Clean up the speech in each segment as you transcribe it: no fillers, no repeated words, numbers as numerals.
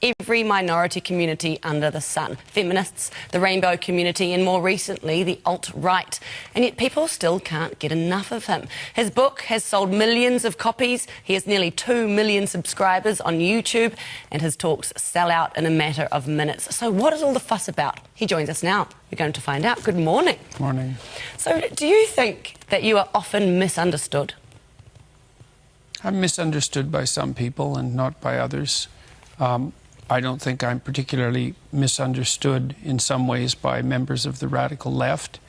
every minority community under the sun. Feminists, the rainbow community, and more recently, the alt-right. And yet people still can't get enough of him. His book has sold millions of copies. He has nearly 2 million subscribers on YouTube, and his talks sell out in a matter of minutes. So what is all the fuss about? He joins us now. We're going to find out. Good morning. Morning. So do you think that you are often misunderstood? I'm misunderstood by some people and not by others. I don't think I'm particularly misunderstood in some ways by members of the radical left,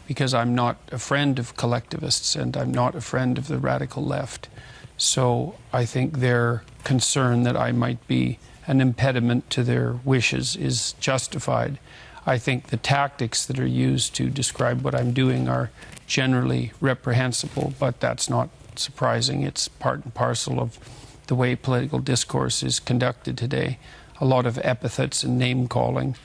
because I'm not a friend of collectivists and I'm not a friend of the radical left. So I think their concern that I might be an impediment to their wishes is justified. I think the tactics that are used to describe what I'm doing are generally reprehensible, but that's not surprising. It's part and parcel of the way political discourse is conducted today. A lot of epithets and name-calling,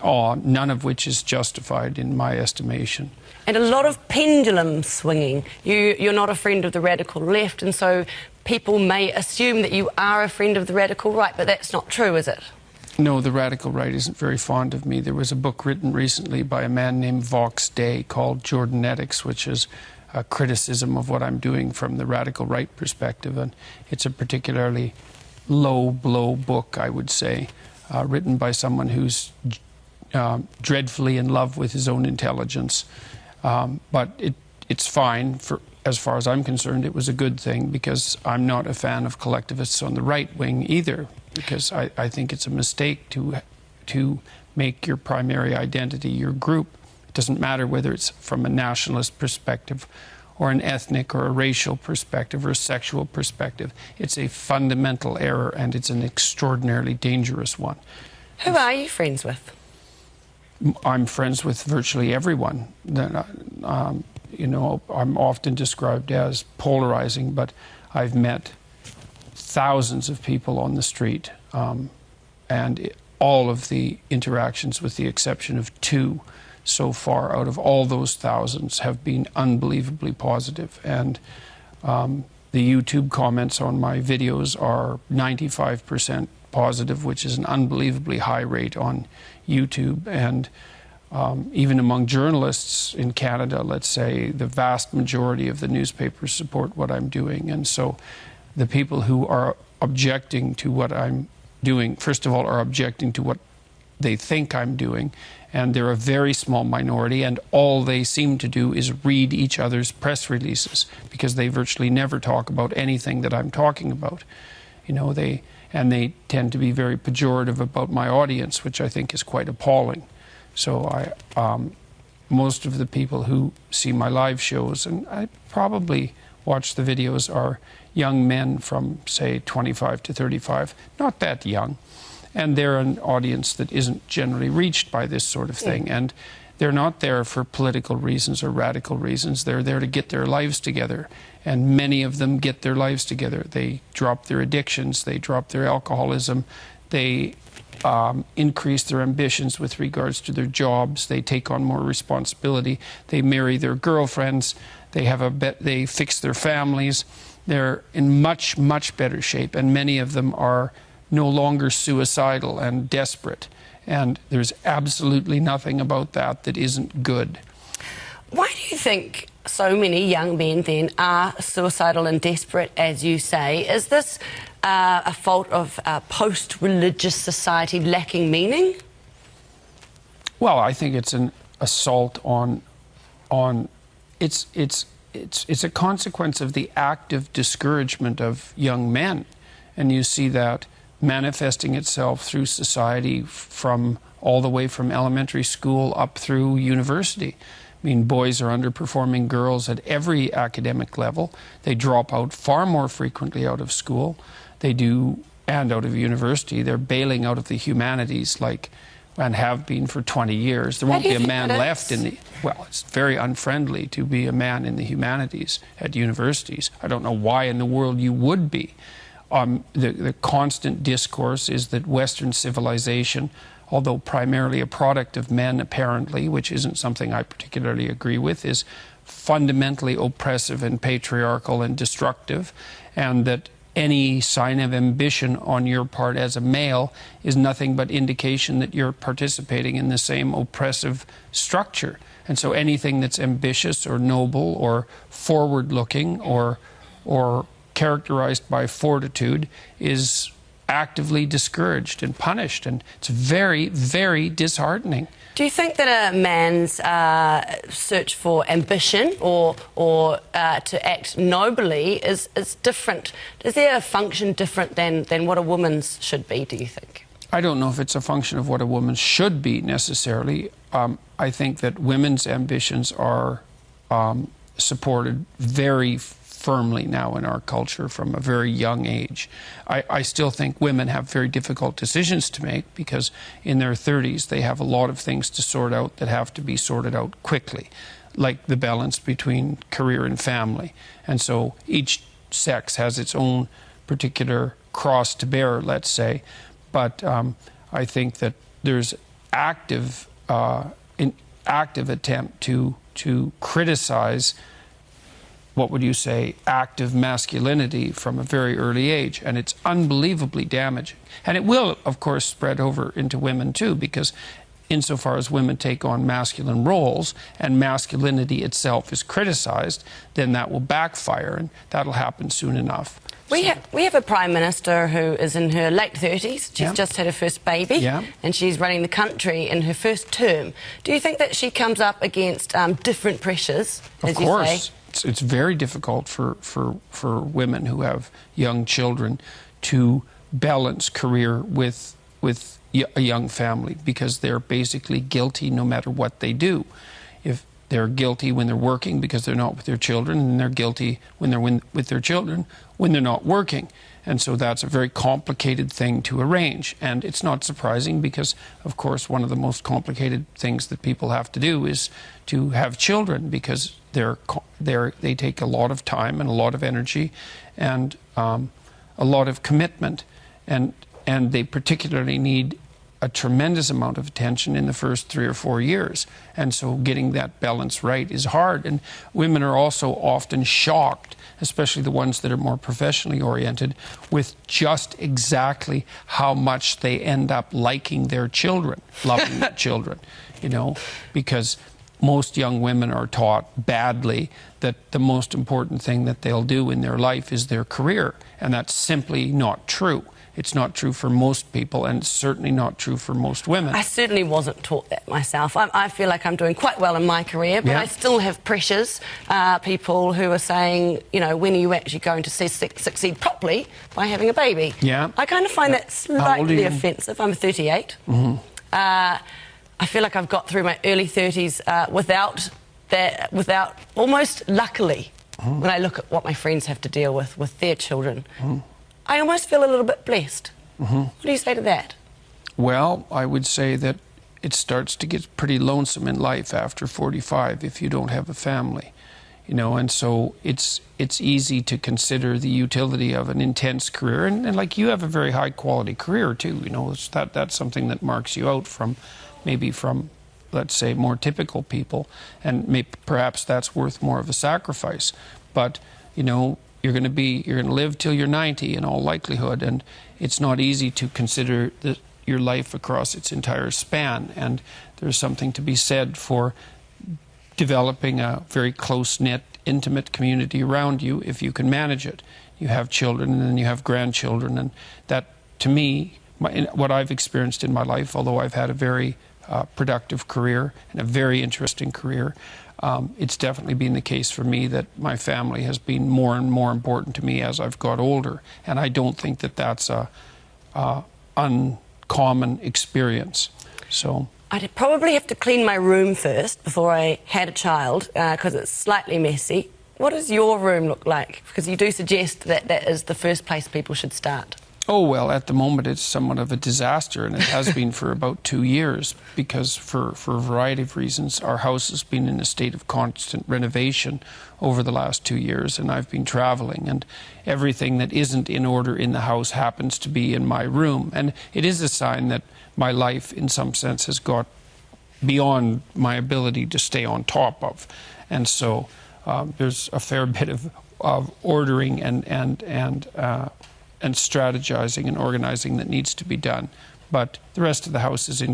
none of which is justified in my estimation. And a lot of pendulum swinging. You're not a friend of the radical left, and so people may assume that you are a friend of the radical right, but that's not true, is it? No, the radical right isn't very fond of me. There was a book written recently by a man named Vox Day called Jordanetics, which is a criticism of what I'm doing from the radical right perspective, and it's a particularly low-blow book, I would say, written by someone who's dreadfully in love with his own intelligence. But it's fine. As far as I'm concerned, it was a good thing, because I'm not a fan of collectivists on the right wing either, because I think it's a mistake to make your primary identity your group. It doesn't matter whether it's from a nationalist perspective or an ethnic or a racial perspective or a sexual perspective. It's a fundamental error, and it's an extraordinarily dangerous one. Who are you friends with? I'm friends with virtually everyone. You know, I'm often described as polarizing, but I've met thousands of people on the street, and all of the interactions, with the exception of 2 so far out of all those thousands, have been unbelievably positive. And the YouTube comments on my videos are 95% positive, which is an unbelievably high rate on YouTube. And even among journalists in Canada, let's say, the vast majority of the newspapers support what I'm doing. And so the people who are objecting to what I'm doing, first of all, are objecting to what they think I'm doing, and they're a very small minority, and all they seem to do is read each other's press releases, because they virtually never talk about anything that I'm talking about. You know, they tend to be very pejorative about my audience, which I think is quite appalling. So most of the people who see my live shows, and I probably watch the videos, are young men from, say, 25 to 35, not that young. And they're an audience that isn't generally reached by this sort of thing. And they're not there for political reasons or radical reasons. They're there to get their lives together. And many of them get their lives together. They drop their addictions. They drop their alcoholism. They increase their ambitions with regards to their jobs. They take on more responsibility. They marry their girlfriends. They fix their families. They're in much, much better shape. And many of them are no longer suicidal and desperate. And there's absolutely nothing about that isn't good. Why do you think so many young men then are suicidal and desperate, as you say? Is this a fault of post-religious society lacking meaning? Well, I think it's an assault on it's a consequence of the active discouragement of young men. And you see that manifesting itself through society from all the way from elementary school up through university. I mean, boys are underperforming girls at every academic level. They drop out far more frequently out of school. They do, and out of university. They're bailing out of the humanities, and have been for 20 years. There won't be a man left in the... Well, it's very unfriendly to be a man in the humanities at universities. I don't know why in the world you would be. The constant discourse is that Western civilization, although primarily a product of men apparently, which isn't something I particularly agree with, is fundamentally oppressive and patriarchal and destructive, and that any sign of ambition on your part as a male is nothing but indication that you're participating in the same oppressive structure. And so anything that's ambitious or noble or forward-looking or characterized by fortitude is actively discouraged and punished, and it's very, very disheartening. Do you think that a man's search for ambition or to act nobly is different? Is there a function different than what a woman's should be, do you think? I don't know if it's a function of what a woman should be necessarily. I think that women's ambitions are supported very firmly now in our culture from a very young age. I still think women have very difficult decisions to make because in their 30s they have a lot of things to sort out that have to be sorted out quickly, like the balance between career and family. And so each sex has its own particular cross to bear, let's say. But I think that there's active attempt to criticize, what would you say, active masculinity from a very early age, and it's unbelievably damaging. And it will, of course, spread over into women too, because insofar as women take on masculine roles and masculinity itself is criticized, then that will backfire, and that'll happen soon enough. We have a Prime Minister who is in her late 30s. She's just had her first baby, and she's running the country in her first term. Do you think that she comes up against different pressures, as you say? It's very difficult for women who have young children to balance career with a young family, because they're basically guilty no matter what they do. If they're guilty when they're working because they're not with their children, and they're guilty when they're with their children when they're not working. And so that's a very complicated thing to arrange. And it's not surprising because, of course, one of the most complicated things that people have to do is to have children, because they take a lot of time and a lot of energy and a lot of commitment. And they particularly need a tremendous amount of attention in the first 3 or 4 years. And so getting that balance right is hard. And women are also often shocked, especially the ones that are more professionally oriented, with just exactly how much they end up liking their children, loving their children, you know, because most young women are taught badly that the most important thing that they'll do in their life is their career. And that's simply not true. It's not true for most people, and it's certainly not true for most women. I certainly wasn't taught that myself. I feel like I'm doing quite well in my career, but I still have pressures. People who are saying, you know, when are you actually going to succeed properly by having a baby? Yeah. I kind of find that slightly offensive. I'm 38. I feel like I've got through my early 30s without almost luckily, when I look at what my friends have to deal with their children. I almost feel a little bit blessed. What do you say to that? Well, I would say that it starts to get pretty lonesome in life after 45 if you don't have a family, you know, and so it's easy to consider the utility of an intense career, and like you have a very high quality career too, you know, that's something that marks you out from maybe from, let's say, more typical people, and perhaps that's worth more of a sacrifice. But, you know, you're going to live till you're 90 in all likelihood, and it's not easy to consider your life across its entire span. And there's something to be said for developing a very close-knit, intimate community around you if you can manage it. You have children, and then you have grandchildren, and that, to me, what I've experienced in my life, although I've had a very productive career and a very interesting career, it's definitely been the case for me that my family has been more and more important to me as I've got older, and I don't think that that's a uncommon experience. So I'd probably have to clean my room first before I had a child, because it's slightly messy. What does your room look like? Because you do suggest that that is the first place people should start. Oh, well, at the moment it's somewhat of a disaster, and it has been for about 2 years, because for a variety of reasons our house has been in a state of constant renovation over the last 2 years, and I've been traveling, and everything that isn't in order in the house happens to be in my room. And it is a sign that my life in some sense has got beyond my ability to stay on top of. And so there's a fair bit of ordering and and strategizing and organizing that needs to be done. But the rest of the House is in